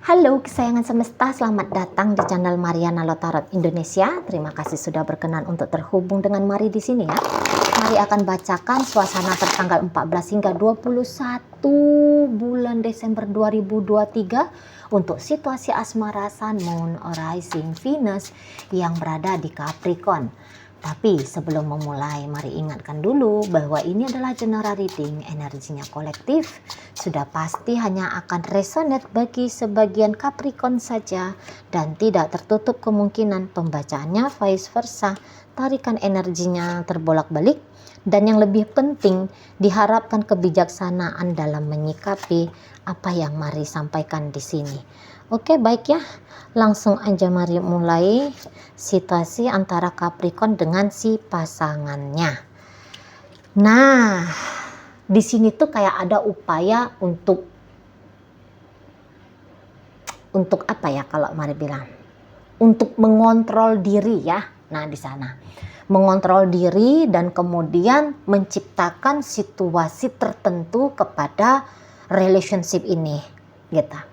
Halo kesayangan semesta, selamat datang di channel Mariana Lotarot Indonesia. Terima kasih sudah berkenan untuk terhubung dengan Mari di sini ya. Mari akan bacakan suasana tertanggal 14 hingga 21 bulan Desember 2023 untuk situasi asmara Sun, Moon, Rising, Venus yang berada di Capricorn. Tapi sebelum memulai, mari ingatkan dulu bahwa ini adalah general reading, energinya kolektif, sudah pasti hanya akan resonate bagi sebagian Capricorn saja dan tidak tertutup kemungkinan pembacaannya vice versa, tarikan energinya terbolak-balik, dan yang lebih penting diharapkan kebijaksanaan dalam menyikapi apa yang Mari sampaikan di sini. Oke, baik ya. Langsung aja mari mulai situasi antara Capricorn dengan si pasangannya. Nah, di sini tuh kayak ada upaya untuk apa ya kalau Mari bilang? Untuk mengontrol diri ya. Nah, di sana. Mengontrol diri dan kemudian menciptakan situasi tertentu kepada relationship ini, gitu.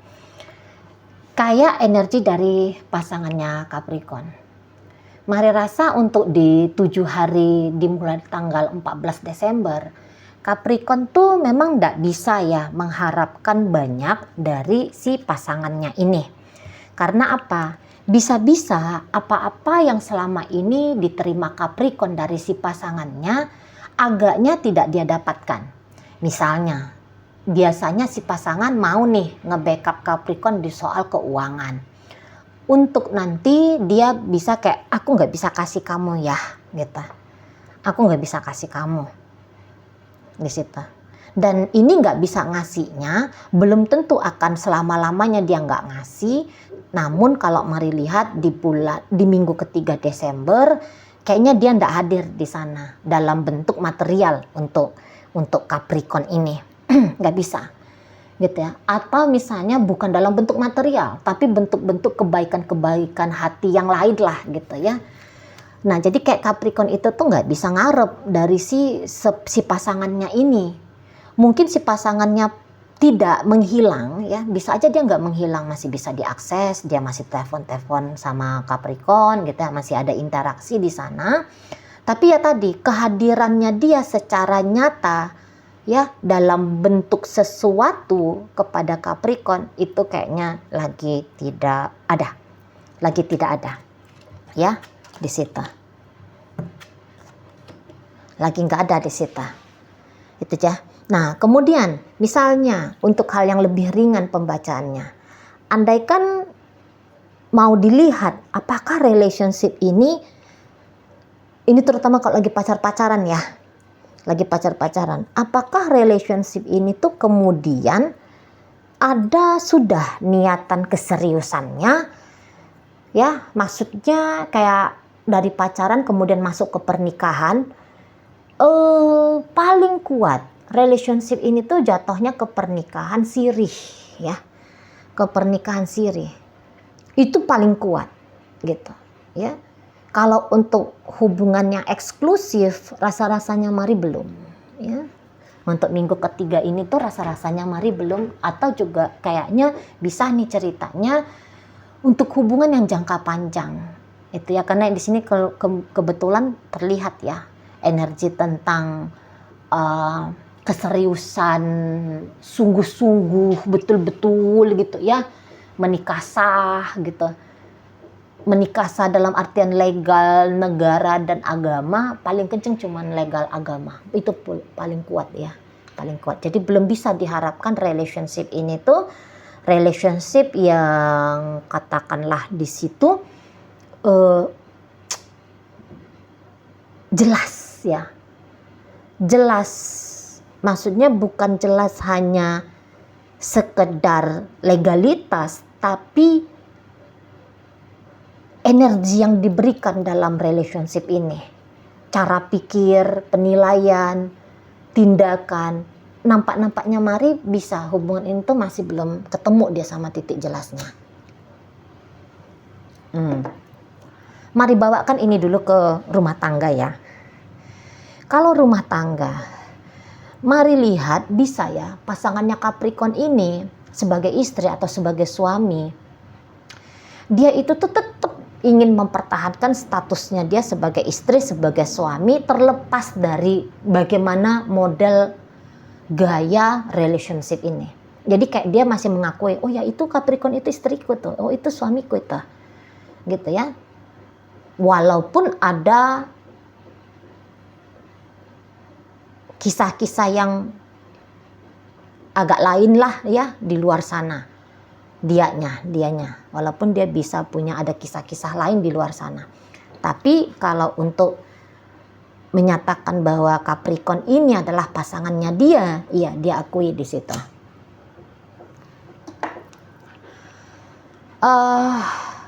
Kayak energi dari pasangannya Capricorn. Mari rasa untuk di 7 hari dimulai tanggal 14 Desember, Capricorn tuh memang tidak bisa ya mengharapkan banyak dari si pasangannya ini. Karena apa? Bisa-bisa apa-apa yang selama ini diterima Capricorn dari si pasangannya agaknya tidak dia dapatkan. Misalnya, biasanya si pasangan mau nih nge-backup Capricorn di soal keuangan. Untuk nanti dia bisa kayak, aku nggak bisa kasih kamu ya, gitu. Aku nggak bisa kasih kamu di situ. Dan ini nggak bisa ngasihnya, belum tentu akan selama-lamanya dia nggak ngasih. Namun kalau Mari lihat di minggu ketiga Desember, kayaknya dia nggak hadir di sana dalam bentuk material untuk Capricorn ini. Nggak bisa gitu ya, atau misalnya bukan dalam bentuk material tapi bentuk-bentuk kebaikan-kebaikan hati yang lain lah gitu ya. Nah, jadi kayak Capricorn itu tuh nggak bisa ngarep dari si pasangannya ini. Mungkin si pasangannya tidak menghilang ya, bisa aja dia nggak menghilang, masih bisa diakses, dia masih telepon sama Capricorn gitu ya, masih ada interaksi di sana. Tapi ya tadi kehadirannya dia secara nyata ya dalam bentuk sesuatu kepada Capricorn itu kayaknya lagi tidak ada ya di situ, lagi nggak ada di situ itu ya. Nah, kemudian misalnya untuk hal yang lebih ringan pembacaannya, andaikan mau dilihat apakah relationship ini terutama kalau lagi pacaran ya, lagi pacaran, apakah relationship ini tuh kemudian ada sudah niatan keseriusannya ya, maksudnya kayak dari pacaran kemudian masuk ke pernikahan. Paling kuat relationship ini tuh jatuhnya ke pernikahan sirih ya, ke pernikahan sirih itu paling kuat gitu ya. Kalau untuk hubungan yang eksklusif, rasa-rasanya Mari belum ya. Untuk minggu ketiga ini tuh rasa-rasanya Mari belum, atau juga kayaknya bisa nih ceritanya untuk hubungan yang jangka panjang. Itu ya, karena di sini kebetulan terlihat ya energi tentang keseriusan, sungguh-sungguh, betul-betul gitu ya, menikah sah gitu. Menikah sah dalam artian legal, negara dan agama, paling kenceng cuman legal agama. Itu paling kuat ya, paling kuat. Jadi belum bisa diharapkan relationship ini tuh relationship yang katakanlah di situ jelas ya. Jelas. Maksudnya bukan jelas hanya sekedar legalitas, tapi energi yang diberikan dalam relationship ini, cara pikir, penilaian, tindakan, nampaknya Mari bisa hubungan ini tuh masih belum ketemu dia sama titik jelasnya. Mari bawakan ini dulu ke rumah tangga ya. Kalau rumah tangga, Mari lihat bisa ya pasangannya Capricorn ini sebagai istri atau sebagai suami, dia itu tuh tetap ingin mempertahankan statusnya dia sebagai istri, sebagai suami, terlepas dari bagaimana model gaya relationship ini. Jadi kayak dia masih mengakui, oh ya itu Capricorn itu istriku tuh, oh itu suamiku itu, gitu ya. Walaupun ada kisah-kisah yang agak lain lah ya di luar sana, dianya, walaupun dia bisa punya ada kisah-kisah lain di luar sana. Tapi kalau untuk menyatakan bahwa Capricorn ini adalah pasangannya dia, iya dia akui di situ.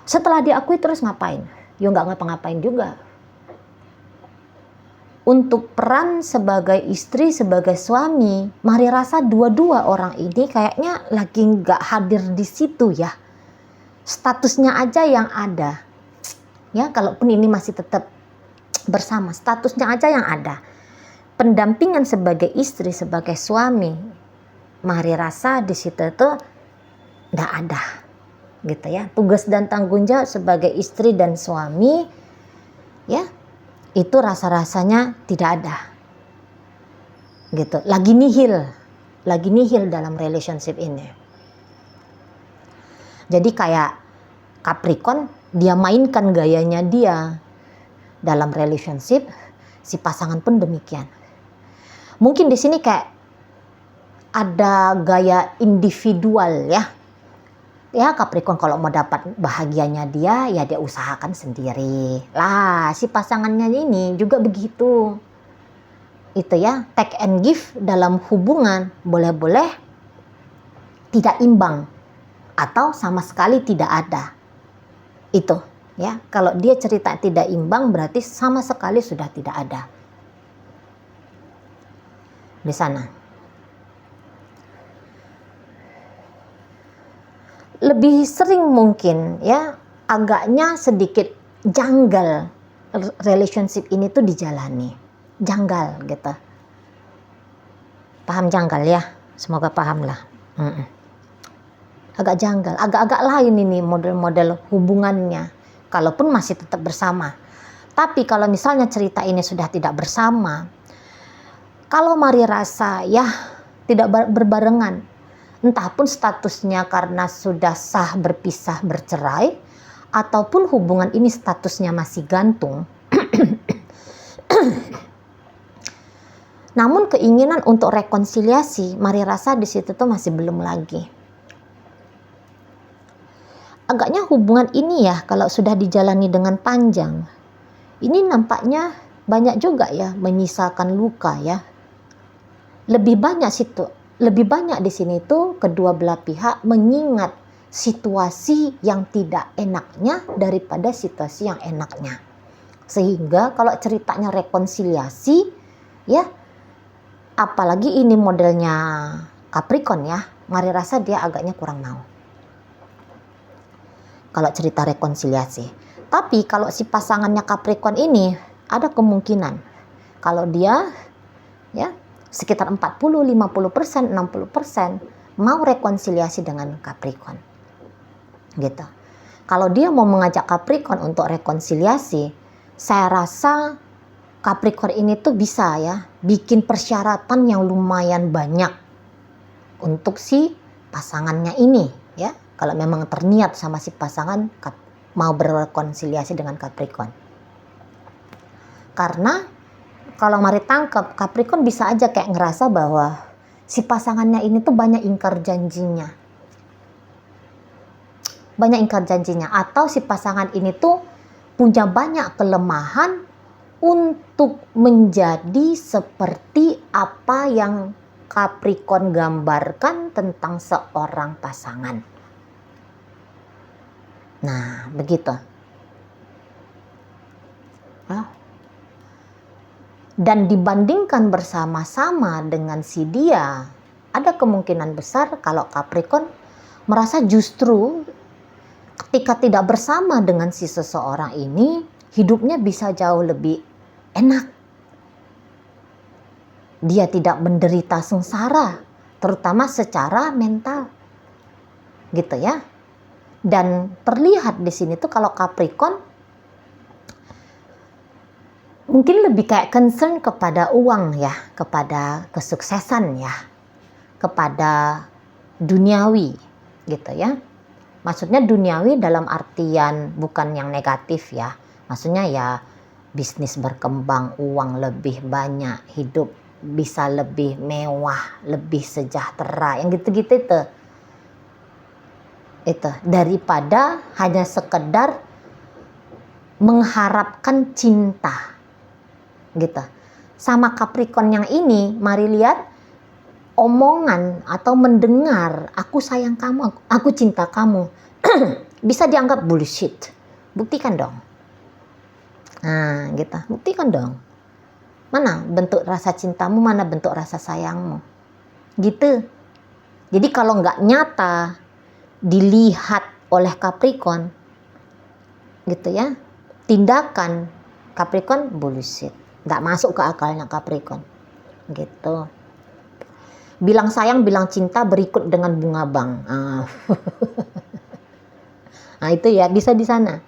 Setelah diakui terus ngapain? Ya nggak ngapa-ngapain juga. Untuk peran sebagai istri, sebagai suami, Mari rasa dua-dua orang ini kayaknya lagi nggak hadir di situ ya. Statusnya aja yang ada. Ya, kalaupun ini masih tetap bersama, statusnya aja yang ada. Pendampingan sebagai istri, sebagai suami, Mari rasa di situ itu nggak ada. Gitu ya. Tugas dan tanggung jawab sebagai istri dan suami, ya, itu rasa-rasanya tidak ada, gitu. Lagi nihil dalam relationship ini. Jadi kayak Capricorn, dia mainkan gayanya dia dalam relationship, si pasangan pun demikian. Mungkin di sini kayak ada gaya individual ya. Ya Capricorn kalau mau dapat bahagianya dia, ya dia usahakan sendiri. Lah si pasangannya ini juga begitu. Itu ya, take and give dalam hubungan boleh-boleh tidak imbang atau sama sekali tidak ada. Itu ya, kalau dia cerita tidak imbang berarti sama sekali sudah tidak ada di sana. Lebih sering mungkin ya agaknya sedikit janggal relationship ini tuh dijalani, janggal gitu. Paham janggal ya? Semoga paham lah. Agak janggal, agak-agak lain ini model-model hubungannya, kalaupun masih tetap bersama. Tapi kalau misalnya cerita ini sudah tidak bersama, kalau Mari rasa ya tidak berbarengan, entah pun statusnya karena sudah sah berpisah bercerai, ataupun hubungan ini statusnya masih gantung. Namun keinginan untuk rekonsiliasi, Mari rasa di situ tuh masih belum lagi. Agaknya hubungan ini ya kalau sudah dijalani dengan panjang, ini nampaknya banyak juga ya menyisakan luka ya. Lebih banyak di sini tuh kedua belah pihak mengingat situasi yang tidak enaknya daripada situasi yang enaknya. Sehingga kalau ceritanya rekonsiliasi ya, apalagi ini modelnya Capricorn ya, Mari rasa dia agaknya kurang mau kalau cerita rekonsiliasi. Tapi kalau si pasangannya Capricorn ini ada kemungkinan kalau dia ya sekitar 40, 50%, 60% mau rekonsiliasi dengan Capricorn. Gitu. Kalau dia mau mengajak Capricorn untuk rekonsiliasi, saya rasa Capricorn ini tuh bisa ya bikin persyaratan yang lumayan banyak untuk si pasangannya ini ya. Kalau memang terniat sama si pasangan mau berrekonsiliasi dengan Capricorn. Karena kalau Mari tangkap, Capricorn bisa aja kayak ngerasa bahwa si pasangannya ini tuh banyak ingkar janjinya. Atau si pasangan ini tuh punya banyak kelemahan untuk menjadi seperti apa yang Capricorn gambarkan tentang seorang pasangan. Nah, begitu. Dan dibandingkan bersama-sama dengan si dia, ada kemungkinan besar kalau Capricorn merasa justru ketika tidak bersama dengan si seseorang ini, hidupnya bisa jauh lebih enak. Dia tidak menderita sengsara, terutama secara mental. gitu ya. Dan terlihat di sini tuh kalau Capricorn mungkin lebih kayak concern kepada uang ya, kepada kesuksesan ya, kepada duniawi gitu ya. Maksudnya duniawi dalam artian bukan yang negatif ya. Maksudnya ya bisnis berkembang, uang lebih banyak, hidup bisa lebih mewah, lebih sejahtera, yang gitu-gitu itu daripada hanya sekedar mengharapkan cinta gitu. Sama Capricorn yang ini, mari lihat omongan atau mendengar aku sayang kamu, aku cinta kamu bisa dianggap bullshit. Buktikan dong. Nah gitu, buktikan dong. Mana bentuk rasa cintamu, mana bentuk rasa sayangmu gitu. Jadi kalau nggak nyata dilihat oleh Capricorn gitu ya, tindakan Capricorn bullshit, nggak masuk ke akalnya Capricorn gitu. Bilang sayang, bilang cinta berikut dengan bunga bang. Nah itu ya bisa di sana.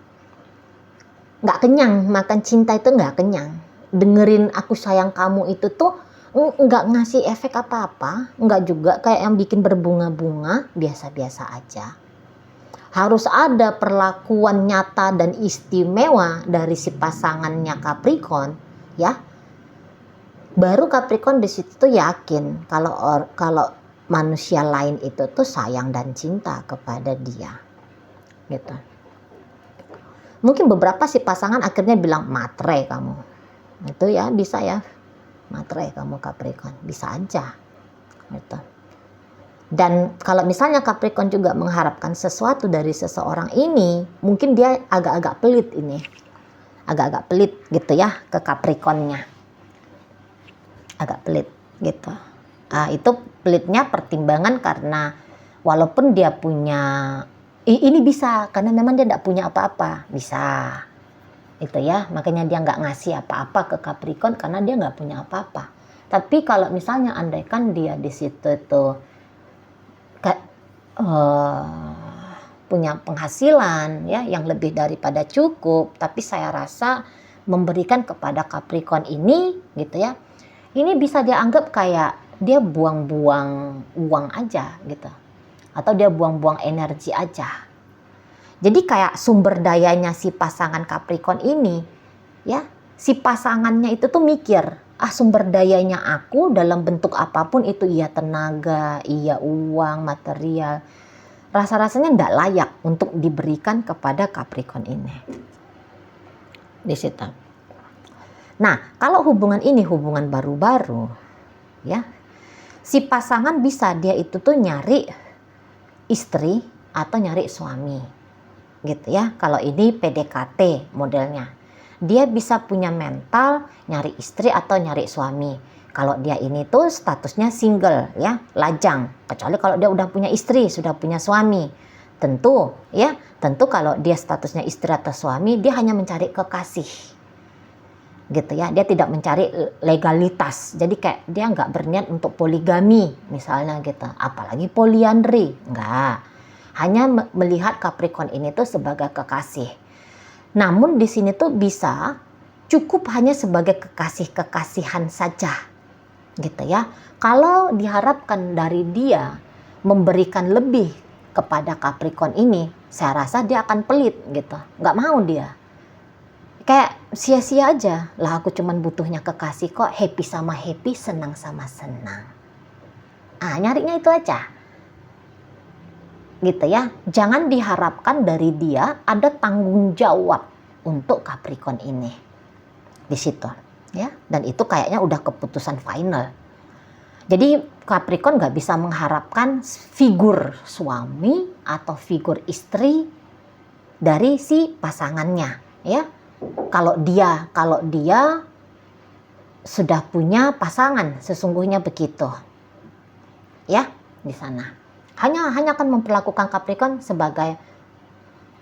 Nggak kenyang, makan cinta itu nggak kenyang. Dengerin aku sayang kamu itu tuh nggak ngasih efek apa-apa, nggak juga kayak yang bikin berbunga-bunga, biasa-biasa aja. Harus ada perlakuan nyata dan istimewa dari si pasangannya Capricorn, ya. Baru Capricorn di situ tuh yakin kalau manusia lain itu tuh sayang dan cinta kepada dia, gitu. Mungkin beberapa si pasangan akhirnya bilang matre kamu, itu ya bisa ya. Matre kamu Capricorn, bisa aja gitu. Dan kalau misalnya Capricorn juga mengharapkan sesuatu dari seseorang ini, mungkin dia agak-agak pelit ini, agak-agak pelit gitu ya ke Capricornnya, agak pelit gitu. Itu pelitnya pertimbangan karena walaupun dia punya ini bisa karena memang dia tidak punya apa-apa, bisa itu ya, makanya dia nggak ngasih apa-apa ke Capricorn karena dia nggak punya apa-apa. Tapi kalau misalnya andaikan dia di situ tuh punya penghasilan ya yang lebih daripada cukup, tapi saya rasa memberikan kepada Capricorn ini gitu ya, ini bisa dianggap kayak dia buang-buang uang aja gitu, atau dia buang-buang energi aja. Jadi kayak sumber dayanya si pasangan Capricorn ini, ya, si pasangannya itu tuh mikir, sumber dayanya aku dalam bentuk apapun itu, iya tenaga, iya uang, material, rasa-rasanya nggak layak untuk diberikan kepada Capricorn ini. Di situ. Nah, kalau hubungan ini hubungan baru-baru, ya, si pasangan bisa dia itu tuh nyari istri atau nyari suami. Gitu ya, kalau ini PDKT modelnya, dia bisa punya mental nyari istri atau nyari suami. Kalau dia ini tuh statusnya single ya, lajang, kecuali kalau dia udah punya istri, sudah punya suami, tentu kalau dia statusnya istri atau suami, dia hanya mencari kekasih gitu ya, dia tidak mencari legalitas. Jadi kayak dia nggak berniat untuk poligami misalnya gitu, apalagi poliandri, nggak. Hanya melihat Capricorn ini tuh sebagai kekasih. Namun di sini tuh bisa cukup hanya sebagai kekasih-kekasihan saja. Gitu ya. Kalau diharapkan dari dia memberikan lebih kepada Capricorn ini, saya rasa dia akan pelit gitu. Nggak mau dia. Kayak sia-sia aja. Lah aku cuman butuhnya kekasih kok, happy sama happy, senang sama senang. Nyarinya itu aja. Gitu ya, jangan diharapkan dari dia ada tanggung jawab untuk Capricorn ini di situ ya, dan itu kayaknya udah keputusan final. Jadi Capricorn nggak bisa mengharapkan figur suami atau figur istri dari si pasangannya ya. Kalau dia sudah punya pasangan, sesungguhnya begitu ya di sana. Hanya akan memperlakukan Capricorn sebagai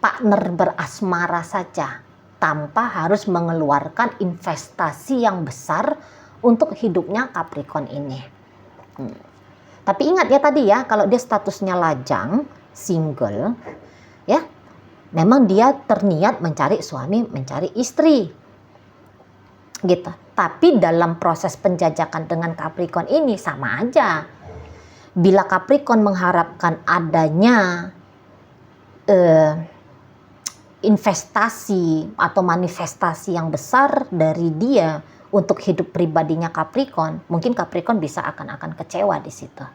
partner berasmara saja, tanpa harus mengeluarkan investasi yang besar untuk hidupnya Capricorn ini. Tapi ingat ya tadi ya, kalau dia statusnya lajang, single, ya, memang dia terniat mencari suami, mencari istri, gitu. Tapi dalam proses penjajakan dengan Capricorn ini sama aja. Bila Capricorn mengharapkan adanya investasi atau manifestasi yang besar dari dia untuk hidup pribadinya Capricorn, mungkin Capricorn bisa akan kecewa di situ,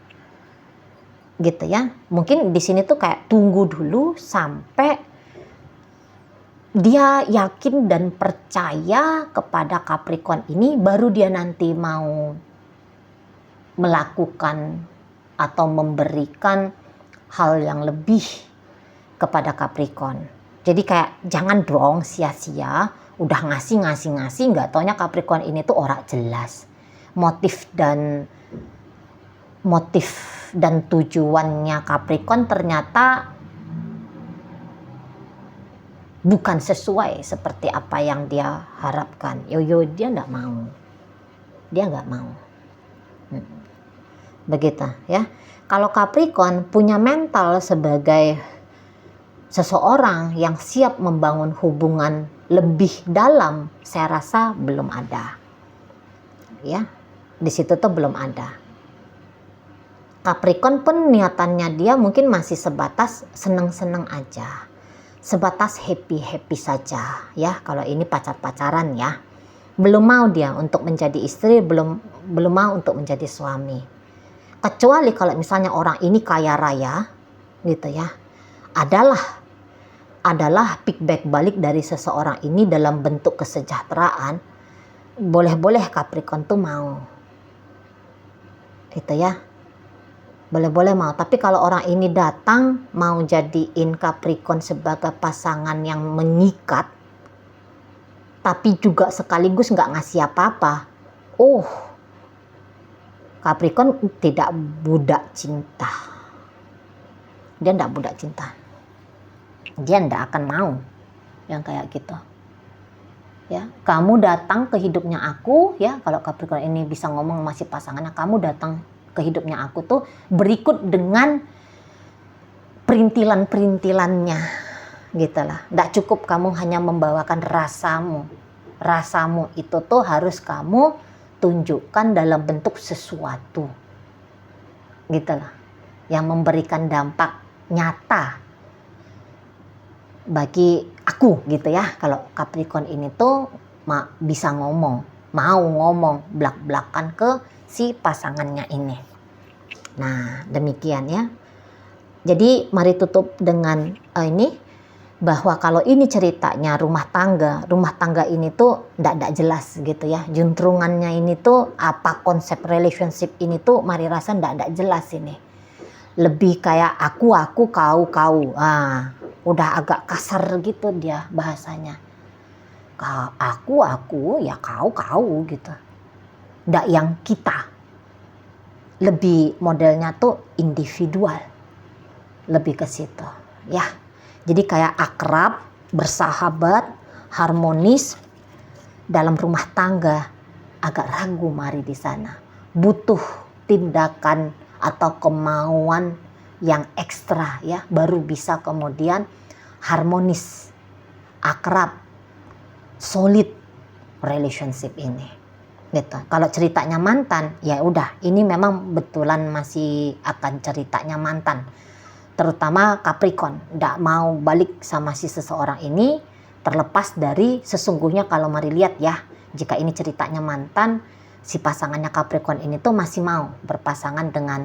gitu ya. Mungkin di sini tuh kayak tunggu dulu sampai dia yakin dan percaya kepada Capricorn ini, baru dia nanti mau melakukan atau memberikan hal yang lebih kepada Capricorn. Jadi kayak jangan dong sia-sia udah ngasih, nggak taunya Capricorn ini tuh ora jelas motif dan tujuannya Capricorn ternyata bukan sesuai seperti apa yang dia harapkan. Dia nggak mau, begitu ya. Kalau Capricorn punya mental sebagai seseorang yang siap membangun hubungan lebih dalam, saya rasa belum ada, ya. Di situ tuh belum ada. Capricorn pun niatannya dia mungkin masih sebatas seneng-seneng aja, sebatas happy saja, ya. Kalau ini pacaran ya, belum mau dia untuk menjadi istri, belum mau untuk menjadi suami. Kecuali kalau misalnya orang ini kaya raya, gitu ya, adalah feedback balik dari seseorang ini dalam bentuk kesejahteraan, boleh-boleh Capricorn tuh mau, gitu ya, boleh-boleh mau. Tapi kalau orang ini datang mau jadiin Capricorn sebagai pasangan yang mengikat, tapi juga sekaligus nggak ngasih apa-apa, Capricorn tidak budak cinta, dia nggak budak cinta. Dia ndak akan mau yang kayak gitu, ya. Kamu datang ke hidupnya aku, ya. Kalau Capricorn ini bisa ngomong masih pasangannya, kamu datang ke hidupnya aku tuh berikut dengan perintilannya, gitulah. Ndak cukup kamu hanya membawakan rasamu itu tuh harus kamu tunjukkan dalam bentuk sesuatu, gitulah, yang memberikan dampak nyata bagi aku, gitu ya. Kalau Capricorn ini tuh bisa mau ngomong belak-belakan ke si pasangannya ini. Nah, demikian ya. Jadi mari tutup dengan ini, bahwa kalau ini ceritanya rumah tangga ini tuh ndak jelas, gitu ya. Juntrungannya ini tuh apa, konsep relationship ini tuh mari rasa ndak jelas ini. Lebih kayak aku kau. Udah agak kasar gitu dia bahasanya. Aku ya kau gitu. Ndak yang kita. Lebih modelnya tuh individual. Lebih ke situ, ya. Jadi kayak akrab, bersahabat, harmonis dalam rumah tangga. Agak ragu mari di sana. Butuh tindakan atau kemauan yang ekstra, ya, baru bisa kemudian harmonis, akrab, solid relationship ini, gitu. Kalau ceritanya mantan, ya udah, ini memang betulan masih akan ceritanya mantan, terutama Capricorn nggak mau balik sama si seseorang ini, terlepas dari sesungguhnya kalau mari lihat ya, jika ini ceritanya mantan, si pasangannya Capricorn ini tuh masih mau berpasangan dengan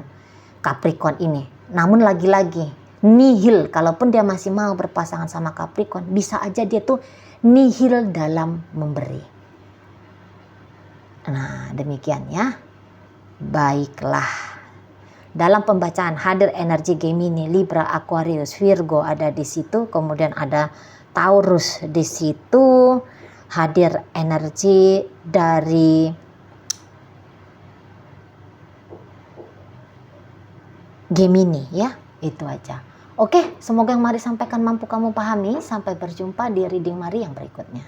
Capricorn ini. Namun lagi-lagi nihil, kalaupun dia masih mau berpasangan sama Capricorn, bisa aja dia tuh nihil dalam memberi. Nah, demikian ya. Baiklah. Dalam pembacaan hadir energi Gemini, Libra, Aquarius, Virgo ada di situ, kemudian ada Taurus di situ. Hadir energi dari Gemini, ya. Itu aja. Oke, semoga yang Mari sampaikan mampu kamu pahami. Sampai berjumpa di reading Mari yang berikutnya.